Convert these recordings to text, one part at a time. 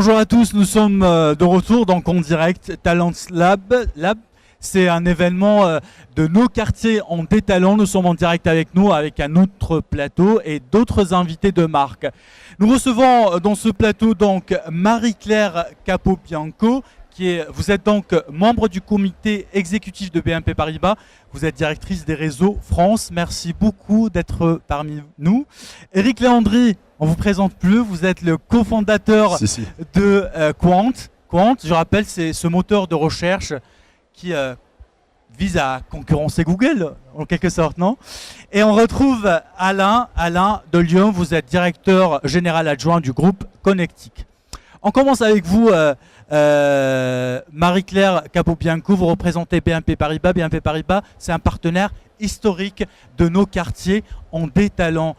Bonjour à tous, nous sommes de retour donc en direct Talents Lab. C'est un événement de nos quartiers en détalent. Nous sommes en direct avec nous, avec un autre plateau et d'autres invités de marque. Nous recevons dans ce plateau donc Marie-Claire Capobianco, vous êtes donc membre du comité exécutif de BNP Paribas. Vous êtes directrice des réseaux France. Merci beaucoup d'être parmi nous. Éric Léandri, on ne vous présente plus. Vous êtes le cofondateur de Quant. Quant, je rappelle, c'est ce moteur de recherche qui vise à concurrencer Google, en quelque sorte, non? Et on retrouve Alain de Lyon. Vous êtes directeur général adjoint du groupe Connectic. On commence avec vous, Marie-Claire Capobianco. Vous représentez BNP Paribas. BNP Paribas, c'est un partenaire historique de nos quartiers en détalent.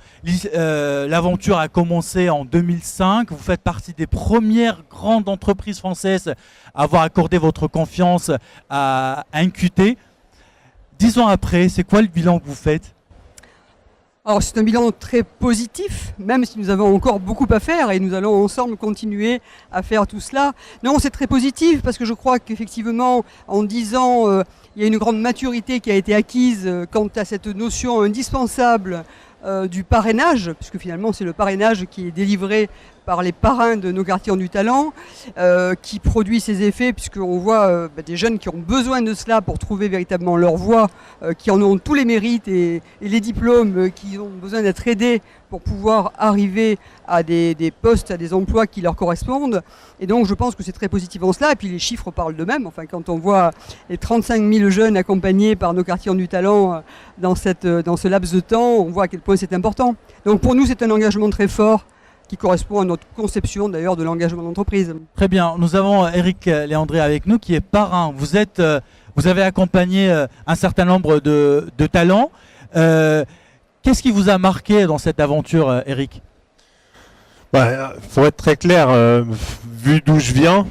L'aventure a commencé en 2005. Vous faites partie des premières grandes entreprises françaises à avoir accordé votre confiance à NQT. 10 ans après, c'est quoi le bilan que vous faites ? Alors c'est un bilan très positif, même si nous avons encore beaucoup à faire et nous allons ensemble continuer à faire tout cela. Non, c'est très positif parce que je crois qu'effectivement, en 10 ans, il y a une grande maturité qui a été acquise quant à cette notion indispensable du parrainage, puisque finalement c'est le parrainage qui est délivré par les parrains de nos quartiers en du talent, qui produit ses effets, puisqu'on voit des jeunes qui ont besoin de cela pour trouver véritablement leur voie, qui en ont tous les mérites et les diplômes, qui ont besoin d'être aidés pour pouvoir arriver à des postes, à des emplois qui leur correspondent. Et donc je pense que c'est très positif en cela. Et puis les chiffres parlent d'eux-mêmes. Enfin, quand on voit les 35 000 jeunes accompagnés par nos quartiers en du talent dans ce laps de temps, on voit à quel point c'est important. Donc pour nous, c'est un engagement très fort qui correspond à notre conception d'ailleurs de l'engagement d'entreprise. Très bien, nous avons Éric Léandri avec nous qui est parrain. Vous avez accompagné un certain nombre de talents. Qu'est-ce qui vous a marqué dans cette aventure, Éric ? Pour être très clair, vu d'où je viens,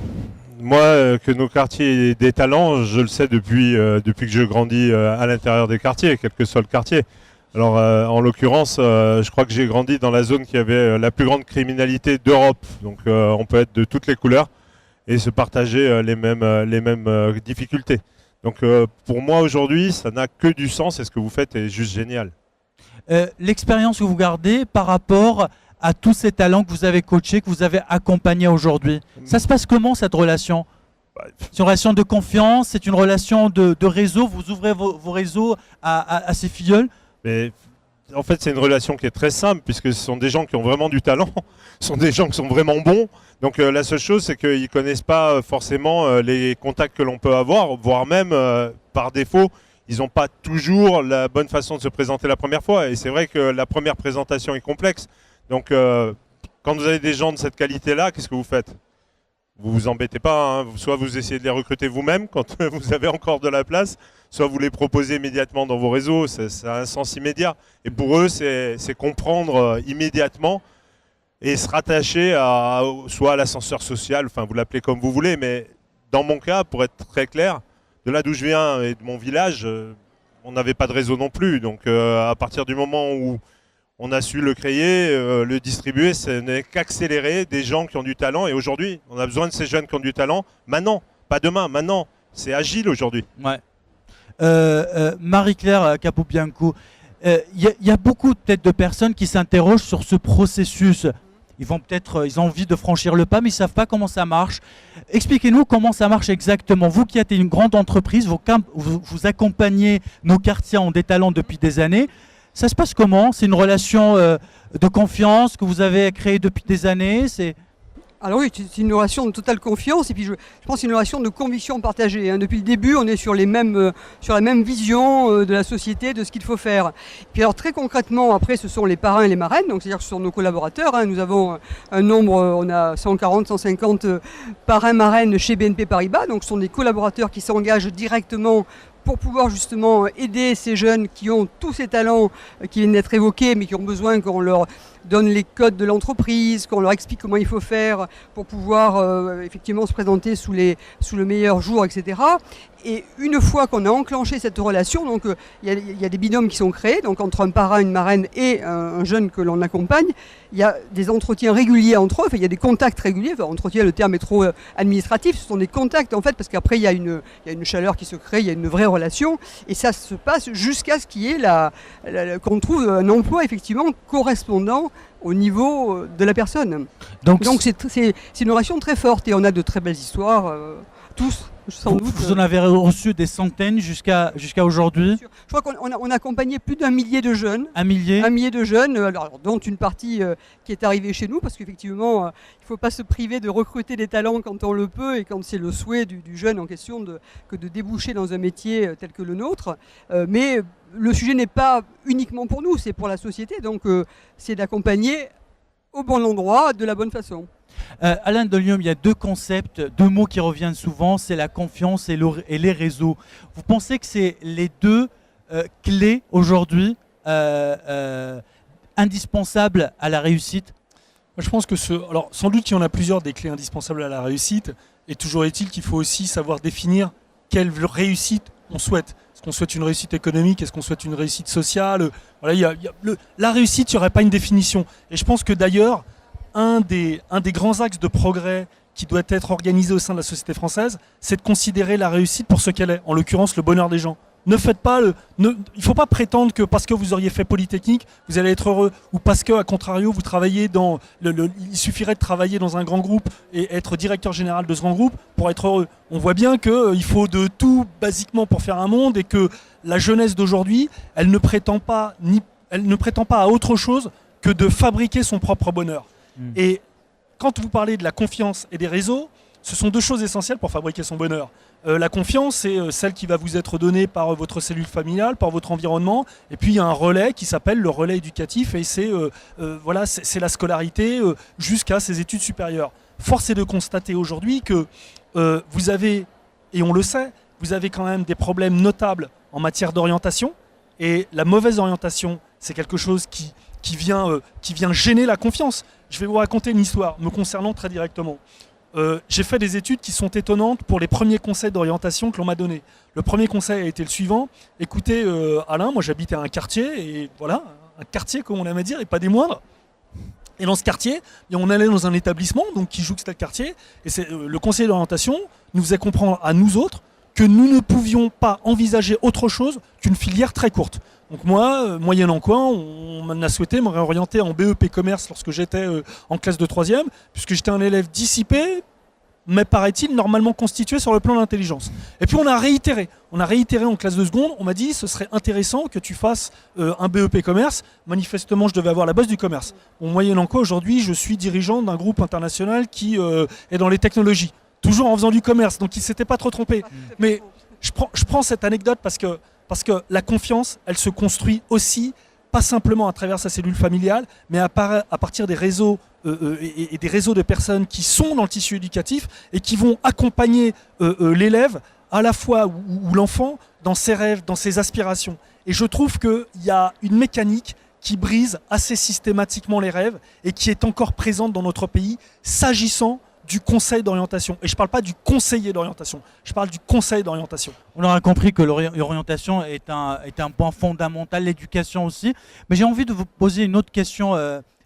moi, que nos quartiers aient des talents, je le sais depuis que je grandis à l'intérieur des quartiers, quel que soit le quartier. Alors, en l'occurrence, je crois que j'ai grandi dans la zone qui avait la plus grande criminalité d'Europe. Donc, on peut être de toutes les couleurs et se partager les mêmes difficultés. Donc, pour moi, aujourd'hui, ça n'a que du sens et ce que vous faites est juste génial. L'expérience que vous gardez par rapport à tous ces talents que vous avez coachés, que vous avez accompagnés aujourd'hui, ça se passe comment cette relation ? C'est une relation de confiance, c'est une relation de réseau, vous ouvrez vos réseaux à ces filleuls ? Mais en fait, c'est une relation qui est très simple puisque ce sont des gens qui ont vraiment du talent, ce sont des gens qui sont vraiment bons. Donc la seule chose, c'est qu'ils ne connaissent pas forcément les contacts que l'on peut avoir, voire même par défaut, ils n'ont pas toujours la bonne façon de se présenter la première fois. Et c'est vrai que la première présentation est complexe. Donc quand vous avez des gens de cette qualité-là, qu'est-ce que vous faites ? Vous vous embêtez pas, hein. Soit vous essayez de les recruter vous-même quand vous avez encore de la place, soit vous les proposez immédiatement dans vos réseaux, ça a un sens immédiat. Et pour eux, c'est comprendre immédiatement et se rattacher soit à l'ascenseur social, enfin vous l'appelez comme vous voulez, mais dans mon cas, pour être très clair, de là d'où je viens et de mon village, on n'avait pas de réseau non plus. Donc à partir du moment où on a su le créer, le distribuer, ce n'est qu'accélérer des gens qui ont du talent. Et aujourd'hui, on a besoin de ces jeunes qui ont du talent maintenant, pas demain, maintenant. C'est agile aujourd'hui. Ouais. Marie-Claire Capobianco, y a beaucoup peut-être de personnes qui s'interrogent sur ce processus. Ils ont envie de franchir le pas, mais ils ne savent pas comment ça marche. Expliquez-nous comment ça marche exactement. Vous qui êtes une grande entreprise, vous accompagnez nos quartiers en détalent depuis des années. Ça se passe comment ? C'est une relation de confiance que vous avez créée depuis des années ? Alors oui, c'est une relation de totale confiance et puis je pense que c'est une relation de conviction partagée. Hein. Depuis le début, on est sur la même vision de la société, de ce qu'il faut faire. Et puis alors très concrètement, après, ce sont les parrains et les marraines, donc c'est-à-dire que ce sont nos collaborateurs. Hein. Nous avons un nombre, on a 140, 150 parrains, marraines chez BNP Paribas, donc ce sont des collaborateurs qui s'engagent directement pour pouvoir justement aider ces jeunes qui ont tous ces talents qui viennent d'être évoqués, mais qui ont besoin qu'on leur donne les codes de l'entreprise, qu'on leur explique comment il faut faire pour pouvoir effectivement se présenter sous le meilleur jour, etc. Et une fois qu'on a enclenché cette relation, donc il y a des binômes qui sont créés, donc entre un parrain, une marraine et un jeune que l'on accompagne. Il y a des entretiens réguliers entre eux, enfin, il y a des contacts réguliers. Enfin, entretien, le terme est trop administratif, ce sont des contacts en fait, parce qu'après il y a une chaleur qui se crée, il y a une vraie relation, et ça se passe jusqu'à ce qu'il y ait qu'on trouve un emploi effectivement correspondant au niveau de la personne. Donc c'est une relation très forte, et on a de très belles histoires, tous. Sans doute. Vous en avez reçu des centaines jusqu'à aujourd'hui? Je crois qu'on a accompagné plus d'1 millier de jeunes. 1 millier? 1 millier de jeunes, alors, dont une partie qui est arrivée chez nous, parce qu'effectivement, il ne faut pas se priver de recruter des talents quand on le peut et quand c'est le souhait du jeune en question que de déboucher dans un métier tel que le nôtre. Mais le sujet n'est pas uniquement pour nous, c'est pour la société, donc c'est d'accompagner au bon endroit, de la bonne façon. Alain Delium, il y a 2 concepts, 2 mots qui reviennent souvent, c'est la confiance et les réseaux. Vous pensez que c'est les 2 clés aujourd'hui indispensables à la réussite? Moi, je pense que alors sans doute qu'il y en a plusieurs des clés indispensables à la réussite, et toujours est-il qu'il faut aussi savoir définir quelle réussite on souhaite. Est-ce qu'on souhaite une réussite économique? Est-ce qu'on souhaite une réussite sociale? Voilà, la réussite, il n'y aurait pas une définition. Et je pense que d'ailleurs, un des grands axes de progrès qui doit être organisé au sein de la société française, c'est de considérer la réussite pour ce qu'elle est, en l'occurrence le bonheur des gens. Ne faites pas il ne faut pas prétendre que parce que vous auriez fait Polytechnique, vous allez être heureux, ou parce que, à contrario, vous travaillez il suffirait de travailler dans un grand groupe et être directeur général de ce grand groupe pour être heureux. On voit bien qu'il faut de tout, basiquement, pour faire un monde, et que la jeunesse d'aujourd'hui, elle ne prétend pas à autre chose que de fabriquer son propre bonheur. Et quand vous parlez de la confiance et des réseaux, ce sont 2 choses essentielles pour fabriquer son bonheur. La confiance, c'est celle qui va vous être donnée par votre cellule familiale, par votre environnement. Et puis il y a un relais qui s'appelle le relais éducatif, et c'est la scolarité jusqu'à ses études supérieures. Force est de constater aujourd'hui que vous avez, et on le sait, vous avez quand même des problèmes notables en matière d'orientation. Et la mauvaise orientation, c'est quelque chose qui vient gêner la confiance. Je vais vous raconter une histoire me concernant très directement. J'ai fait des études qui sont étonnantes pour les premiers conseils d'orientation que l'on m'a donnés. Le premier conseil a été le suivant. Écoutez, Alain, moi j'habitais à un quartier, et voilà, un quartier comme on aime à dire, et pas des moindres. Et dans ce quartier, on allait dans un établissement donc, qui jouxte le quartier, et le conseiller d'orientation nous faisait comprendre à nous autres que nous ne pouvions pas envisager autre chose qu'une filière très courte. Donc moi, moyennant quoi, on m'a souhaité me réorienter en BEP commerce lorsque j'étais en classe de 3e, puisque j'étais un élève dissipé, mais paraît-il normalement constitué sur le plan de l'intelligence. Et puis on a réitéré en classe de seconde, on m'a dit ce serait intéressant que tu fasses un BEP commerce. Manifestement, je devais avoir la base du commerce. Moyennant quoi, aujourd'hui, je suis dirigeant d'un groupe international qui est dans les technologies, toujours en faisant du commerce, donc il ne s'était pas trop trompé. Mais je prends cette anecdote parce que la confiance, elle se construit aussi, pas simplement à travers sa cellule familiale, mais à partir des réseaux et des réseaux de personnes qui sont dans le tissu éducatif et qui vont accompagner l'élève, à la fois ou l'enfant, dans ses rêves, dans ses aspirations. Et je trouve qu'il y a une mécanique qui brise assez systématiquement les rêves et qui est encore présente dans notre pays, s'agissant du conseil d'orientation. Et je ne parle pas du conseiller d'orientation, je parle du conseil d'orientation. On aura compris que l'orientation est un point fondamental, l'éducation aussi. Mais j'ai envie de vous poser une autre question,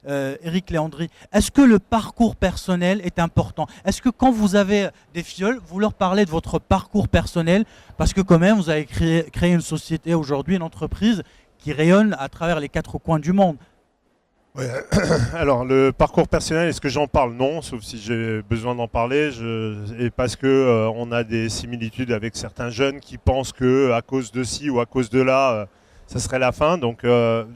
Éric Léandri. Est-ce que le parcours personnel est important? Est-ce que quand vous avez des filleuls, vous leur parlez de votre parcours personnel? Parce que quand même, vous avez créé une société aujourd'hui, une entreprise qui rayonne à travers les 4 coins du monde. Ouais. Alors, le parcours personnel, est-ce que j'en parle? Non, sauf si j'ai besoin d'en parler. Et parce que on a des similitudes avec certains jeunes qui pensent que à cause de ci ou à cause de là, ça serait la fin. Donc,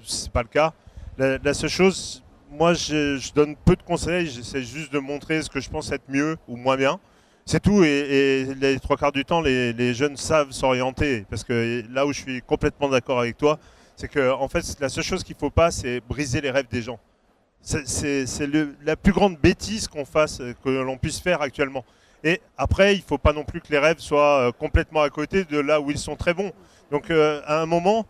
c'est pas le cas. La seule chose, moi, je donne peu de conseils. J'essaie juste de montrer ce que je pense être mieux ou moins bien. C'est tout. Et les 3/4 du temps, les jeunes savent s'orienter. Parce que là où je suis complètement d'accord avec toi, c'est que en fait, la seule chose qu'il ne faut pas, c'est briser les rêves des gens. C'est la plus grande bêtise que l'on puisse faire actuellement. Et après, il ne faut pas non plus que les rêves soient complètement à côté de là où ils sont très bons. Donc à un moment,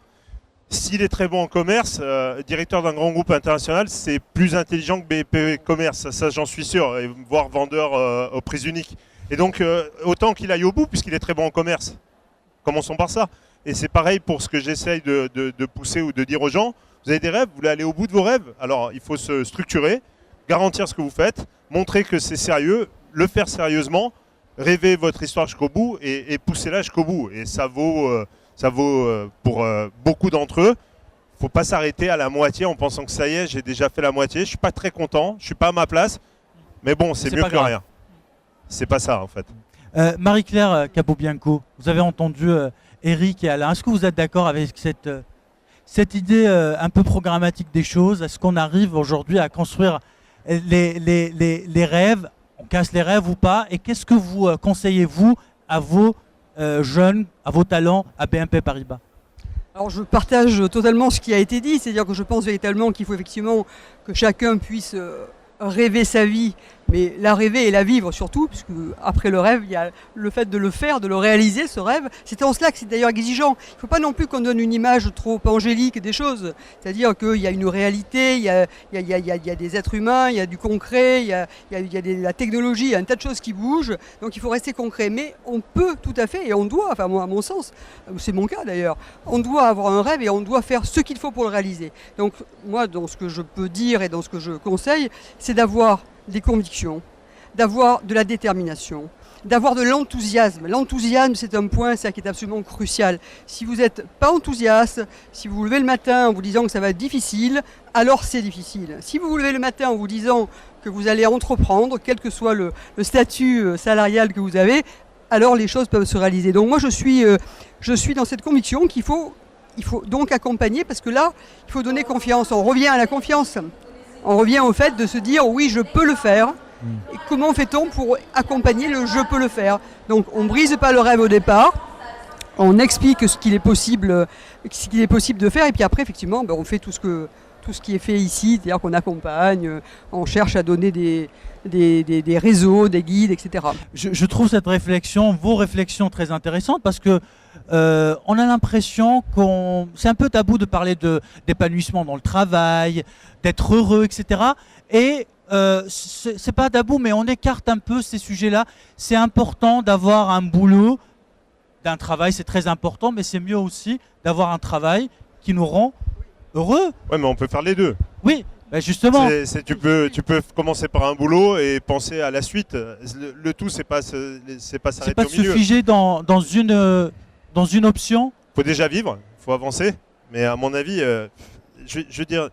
s'il est très bon en commerce, directeur d'un grand groupe international, c'est plus intelligent que BEP commerce, ça j'en suis sûr, voire vendeur aux prises uniques. Et donc autant qu'il aille au bout puisqu'il est très bon en commerce. Commençons par ça. Et c'est pareil pour ce que j'essaye de pousser ou de dire aux gens. Vous avez des rêves, vous voulez aller au bout de vos rêves. Alors il faut se structurer, garantir ce que vous faites, montrer que c'est sérieux, le faire sérieusement, rêver votre histoire jusqu'au bout et pousser-la jusqu'au bout. Et ça vaut pour beaucoup d'entre eux. Il ne faut pas s'arrêter à la moitié en pensant que ça y est, j'ai déjà fait la moitié. Je ne suis pas très content, je ne suis pas à ma place. Mais bon, c'est mieux que rien. C'est pas ça en fait. Marie-Claire Capobianco, vous avez entendu Eric et Alain. Est-ce que vous êtes d'accord avec cette idée un peu programmatique des choses? Est-ce qu'on arrive aujourd'hui à construire les rêves? On casse les rêves ou pas? Et qu'est-ce que vous conseillez-vous à vos jeunes, à vos talents à BNP Paribas? Alors je partage totalement ce qui a été dit, c'est-à-dire que je pense véritablement qu'il faut effectivement que chacun puisse rêver sa vie, mais la rêver et la vivre surtout, puisque après le rêve, il y a le fait de le faire, de le réaliser, ce rêve. C'est en cela que c'est d'ailleurs exigeant. Il ne faut pas non plus qu'on donne une image trop angélique des choses. C'est-à-dire qu'il y a une réalité, il y a des êtres humains, il y a du concret, il y a la technologie, il y a un tas de choses qui bougent. Donc il faut rester concret. Mais on peut tout à fait, et on doit, enfin moi, à mon sens, c'est mon cas d'ailleurs, on doit avoir un rêve et on doit faire ce qu'il faut pour le réaliser. Donc moi, dans ce que je peux dire et dans ce que je conseille, c'est d'avoir des convictions, d'avoir de la détermination, d'avoir de l'enthousiasme. L'enthousiasme, c'est un point ça, qui est absolument crucial. Si vous n'êtes pas enthousiaste, si vous vous levez le matin en vous disant que ça va être difficile, alors c'est difficile. Si vous vous levez le matin en vous disant que vous allez entreprendre, quel que soit le statut salarial que vous avez, alors les choses peuvent se réaliser. Donc moi, je suis dans cette conviction qu'il faut donc accompagner, parce que là, il faut donner confiance. On revient à la confiance. On revient au fait de se dire oui, je peux le faire. Et comment fait-on pour accompagner le je peux le faire? Donc on ne brise pas le rêve au départ, on explique ce qu'il est possible de faire, et puis après effectivement on fait tout ce qui est fait ici, c'est-à-dire qu'on accompagne, on cherche à donner des réseaux, des guides, etc. Je trouve vos réflexions très intéressantes, parce que on a l'impression c'est un peu tabou de parler d'épanouissement dans le travail, d'être heureux, etc. Et c'est pas tabou, mais on écarte un peu ces sujets-là. C'est important d'avoir un boulot, d'un travail, c'est très important, mais c'est mieux aussi d'avoir un travail qui nous rend heureux. Ouais, mais on peut faire les deux. Oui, bah justement. Tu peux commencer par un boulot et penser à la suite. Le tout, c'est pas s'arrêter au milieu. C'est pas se figer dans une option. Faut déjà vivre, faut avancer. Mais à mon avis, je veux dire,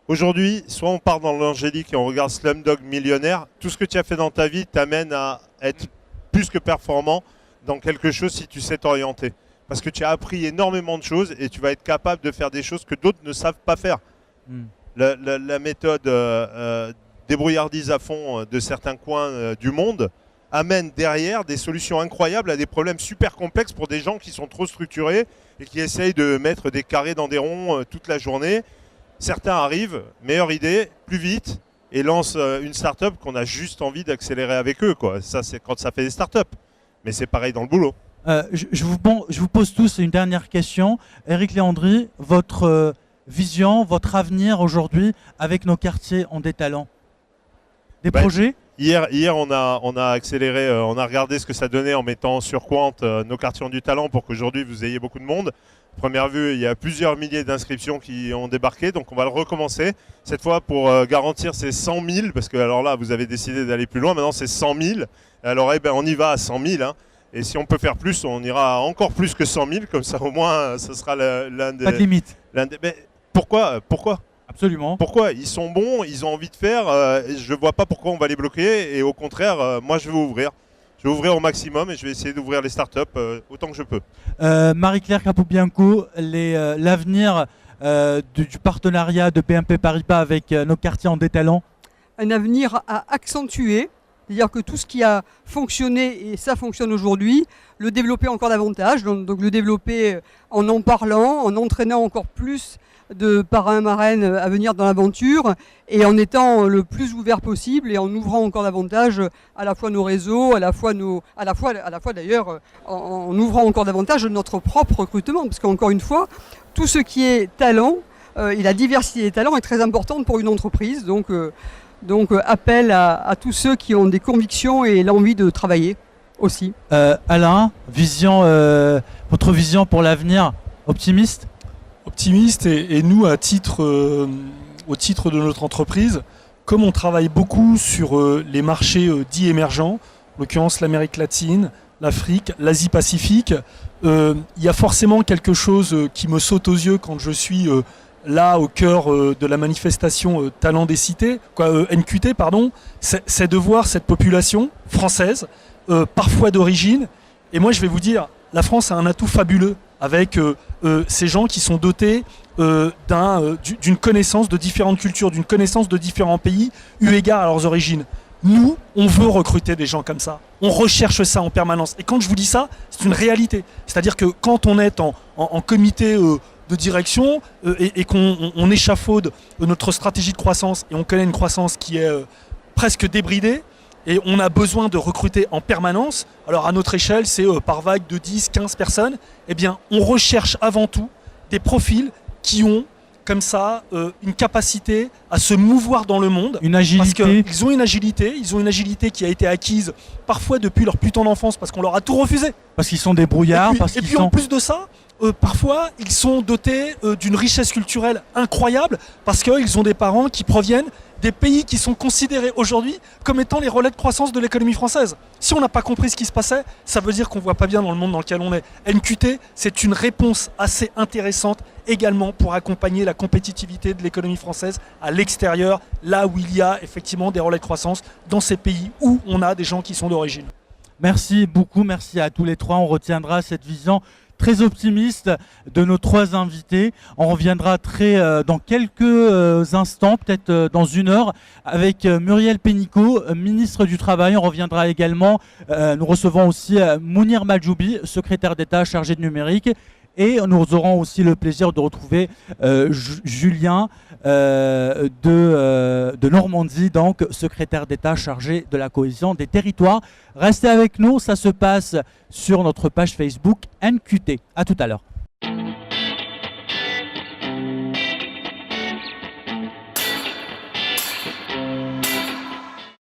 aujourd'hui, soit on part dans l'angélique et on regarde Slumdog Millionnaire. Tout ce que tu as fait dans ta vie t'amène à être plus que performant dans quelque chose si tu sais t'orienter. Parce que tu as appris énormément de choses et tu vas être capable de faire des choses que d'autres ne savent pas faire. La méthode débrouillardise à fond de certains coins du monde amène derrière des solutions incroyables à des problèmes super complexes pour des gens qui sont trop structurés et qui essayent de mettre des carrés dans des ronds toute la journée. Certains arrivent, meilleure idée, plus vite, et lancent une start-up qu'on a juste envie d'accélérer avec eux, quoi. Ça, c'est quand ça fait des start-up. Mais c'est pareil dans le boulot. Je vous pose tous une dernière question. Eric Léandri, votre vision, votre avenir aujourd'hui avec nos quartiers en détalent? Des projets? Hier, on a accéléré, on a regardé ce que ça donnait en mettant sur Quant nos quartiers ont du talent pour qu'aujourd'hui vous ayez beaucoup de monde. Première vue, il y a plusieurs milliers d'inscriptions qui ont débarqué, donc on va le recommencer. Cette fois pour garantir ces 100 000, parce que alors là vous avez décidé d'aller plus loin, maintenant c'est 100 000. Alors on y va à 100 000. Hein. Et si on peut faire plus, on ira à encore plus que 100 000, comme ça au moins ce sera l'un des... Pas de limite. Mais pourquoi Absolument. Pourquoi? Ils sont bons, ils ont envie de faire, je ne vois pas pourquoi on va les bloquer, et au contraire, moi je vais ouvrir. Je vais ouvrir au maximum et je vais essayer d'ouvrir les startups autant que je peux. Marie-Claire Capobianco, l'avenir du partenariat de BNP Paribas avec nos quartiers en détalent? Un avenir à accentuer, c'est-à-dire que tout ce qui a fonctionné, et ça fonctionne aujourd'hui, le développer encore davantage, donc le développer en parlant, en entraînant encore plus de parrains, marraines à venir dans l'aventure, et en étant le plus ouvert possible et en ouvrant encore davantage à la fois nos réseaux, à la fois d'ailleurs en ouvrant encore davantage notre propre recrutement, parce qu'encore une fois, tout ce qui est talent et la diversité des talents est très importante pour une entreprise, donc appel à tous ceux qui ont des convictions et l'envie de travailler. aussi. Alain, votre vision pour l'avenir, optimiste? Optimiste et nous, au titre de notre entreprise, comme on travaille beaucoup sur les marchés dits émergents, en l'occurrence l'Amérique latine, l'Afrique, l'Asie-Pacifique, il y a forcément quelque chose qui me saute aux yeux quand je suis là au cœur de la manifestation Talent des Cités, NQT, pardon, c'est de voir cette population française, parfois d'origine, et moi je vais vous dire, la France a un atout fabuleux avec ces gens qui sont dotés d'une connaissance de différentes cultures, d'une connaissance de différents pays, eu égard à leurs origines. Nous, on veut recruter des gens comme ça. On recherche ça en permanence. Et quand je vous dis ça, c'est une réalité. C'est-à-dire que quand on est en comité de direction et qu'on échafaude notre stratégie de croissance, et on connaît une croissance qui est presque débridée, et on a besoin de recruter en permanence, alors à notre échelle, c'est par vague de 10, 15 personnes, eh bien, on recherche avant tout des profils qui ont comme ça une capacité à se mouvoir dans le monde. Une agilité. Parce qu'ils ont une agilité qui a été acquise parfois depuis leur plus tendre enfance parce qu'on leur a tout refusé. Parce qu'ils sont des brouillards. Et puis en plus de ça, parfois ils sont dotés d'une richesse culturelle incroyable parce qu'ils ont des parents qui proviennent des pays qui sont considérés aujourd'hui comme étant les relais de croissance de l'économie française. Si on n'a pas compris ce qui se passait, ça veut dire qu'on ne voit pas bien dans le monde dans lequel on est. NQT, c'est une réponse assez intéressante également pour accompagner la compétitivité de l'économie française à l'extérieur, là où il y a effectivement des relais de croissance dans ces pays où on a des gens qui sont d'origine. Merci beaucoup, merci à tous les trois. On retiendra cette vision très optimiste de nos trois invités. On reviendra dans quelques instants, peut-être dans une heure, avec Muriel Pénicaud, ministre du Travail. On reviendra également, nous recevons aussi Mounir Majoubi, secrétaire d'État chargé de numérique. Et nous aurons aussi le plaisir de retrouver Julien de Normandie, donc secrétaire d'État chargé de la cohésion des territoires. Restez avec nous, ça se passe sur notre page Facebook NQT. À tout à l'heure.